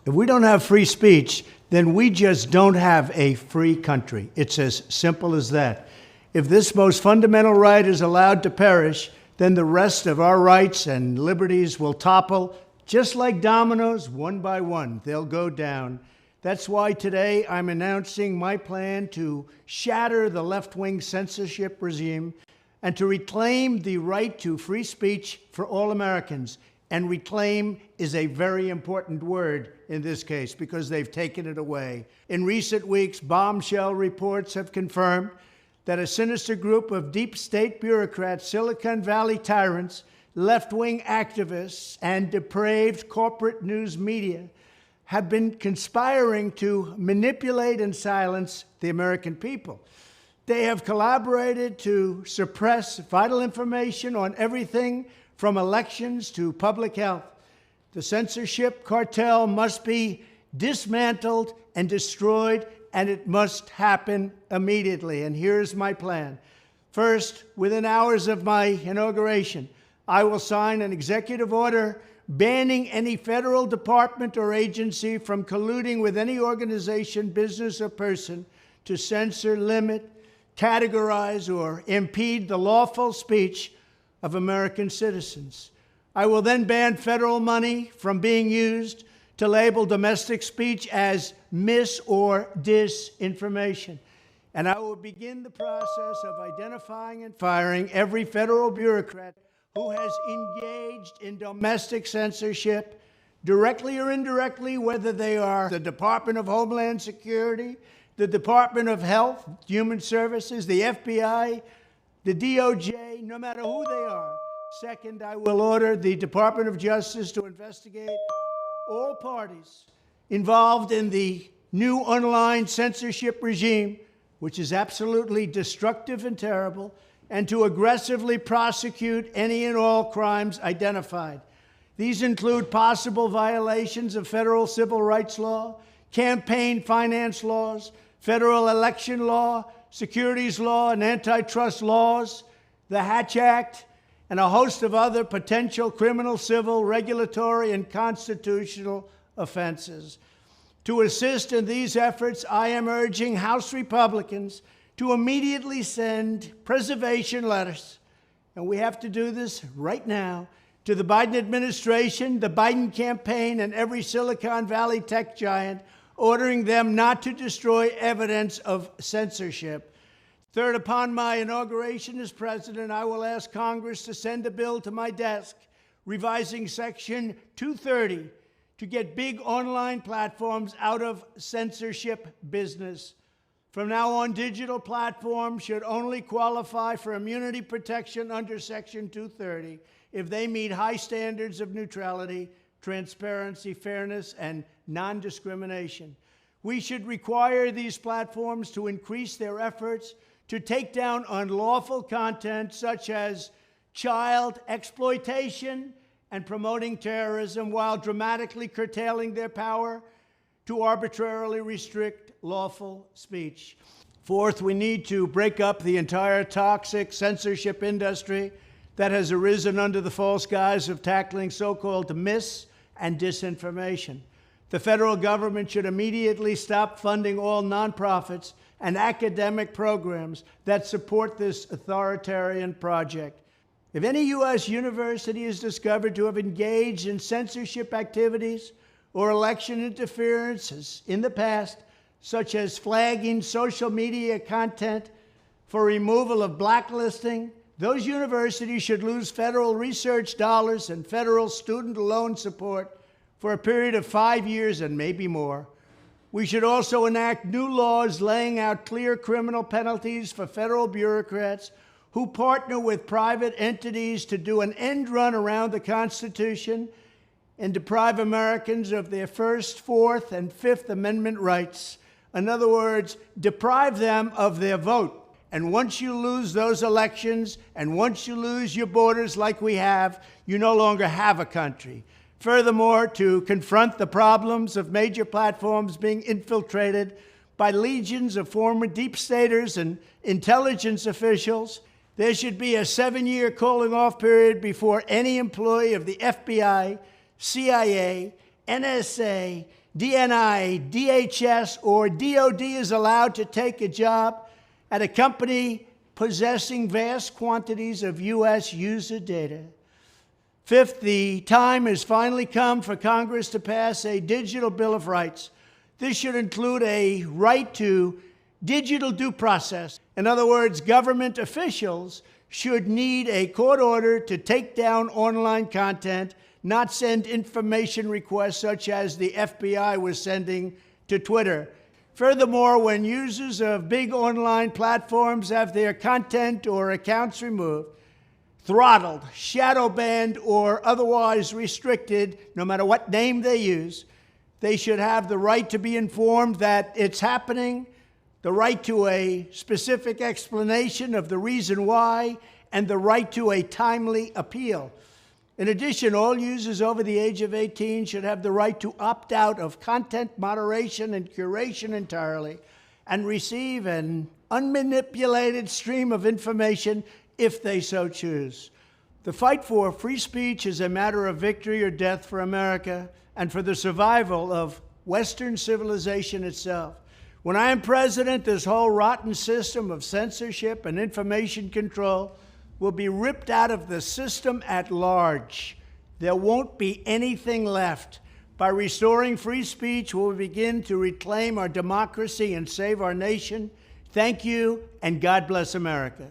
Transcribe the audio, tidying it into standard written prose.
If we don't have free speech, then we just don't have a free country. It's as simple as that. If this most fundamental right is allowed to perish, then the rest of our rights and liberties will topple, just like dominoes, one by one. They'll go down. That's why today I'm announcing my plan to shatter the left-wing censorship regime and to reclaim the right to free speech for all Americans. And reclaim is a very important word in this case because they've taken it away. In recent weeks, bombshell reports have confirmed that a sinister group of deep state bureaucrats, Silicon Valley tyrants, left-wing activists, and depraved corporate news media have been conspiring to manipulate and silence the American people. They have collaborated to suppress vital information on everything from elections to public health. The censorship cartel must be dismantled and destroyed, and it must happen immediately. And here's my plan. First, within hours of my inauguration, I will sign an executive order banning any federal department or agency from colluding with any organization, business, or person to censor, limit, categorize, or impede the lawful speech of American citizens. I will then ban federal money from being used to label domestic speech as mis- or disinformation. And I will begin the process of identifying and firing every federal bureaucrat who has engaged in domestic censorship, directly or indirectly, whether they are the Department of Homeland Security, the Department of Health, Human Services, the FBI, the DOJ, no matter who they are. Second, I will order the Department of Justice to investigate all parties involved in the new online censorship regime, which is absolutely destructive and terrible, and to aggressively prosecute any and all crimes identified. These include possible violations of federal civil rights law, campaign finance laws, federal election law, securities law, and antitrust laws, the Hatch Act, and a host of other potential criminal, civil, regulatory, and constitutional offenses. To assist in these efforts, I am urging House Republicans to immediately send preservation letters, and we have to do this right now, to the Biden administration, the Biden campaign, and every Silicon Valley tech giant, ordering them not to destroy evidence of censorship. Third, upon my inauguration as president, I will ask Congress to send a bill to my desk revising Section 230 to get big online platforms out of censorship business. From now on, digital platforms should only qualify for immunity protection under Section 230 if they meet high standards of neutrality, transparency, fairness, and non-discrimination. We should require these platforms to increase their efforts to take down unlawful content such as child exploitation and promoting terrorism, while dramatically curtailing their power to arbitrarily restrict lawful speech. Fourth, we need to break up the entire toxic censorship industry that has arisen under the false guise of tackling so-called mis- and disinformation. The federal government should immediately stop funding all nonprofits and academic programs that support this authoritarian project. If any U.S. university is discovered to have engaged in censorship activities or election interferences in the past, such as flagging social media content for removal of blacklisting, those universities should lose federal research dollars and federal student loan support for a period of 5 years and maybe more. We should also enact new laws laying out clear criminal penalties for federal bureaucrats who partner with private entities to do an end run around the Constitution and deprive Americans of their First, Fourth, and Fifth Amendment rights. In other words, deprive them of their vote. And once you lose those elections, and once you lose your borders like we have, you no longer have a country. Furthermore, to confront the problems of major platforms being infiltrated by legions of former deep staters and intelligence officials, there should be a 7-year cooling-off period before any employee of the FBI, CIA, NSA, DNI, DHS, or DOD is allowed to take a job at a company possessing vast quantities of U.S. user data. Fifth, the time has finally come for Congress to pass a digital Bill of Rights. This should include a right to digital due process. In other words, government officials should need a court order to take down online content, not send information requests such as the FBI was sending to Twitter. Furthermore, when users of big online platforms have their content or accounts removed, throttled, shadow banned, or otherwise restricted, no matter what name they use, they should have the right to be informed that it's happening, the right to a specific explanation of the reason why, and the right to a timely appeal. In addition, all users over the age of 18 should have the right to opt out of content moderation and curation entirely and receive an unmanipulated stream of information if they so choose. The fight for free speech is a matter of victory or death for America and for the survival of Western civilization itself. When I am president, this whole rotten system of censorship and information control will be ripped out of the system at large. There won't be anything left. By restoring free speech, we'll begin to reclaim our democracy and save our nation. Thank you, and God bless America.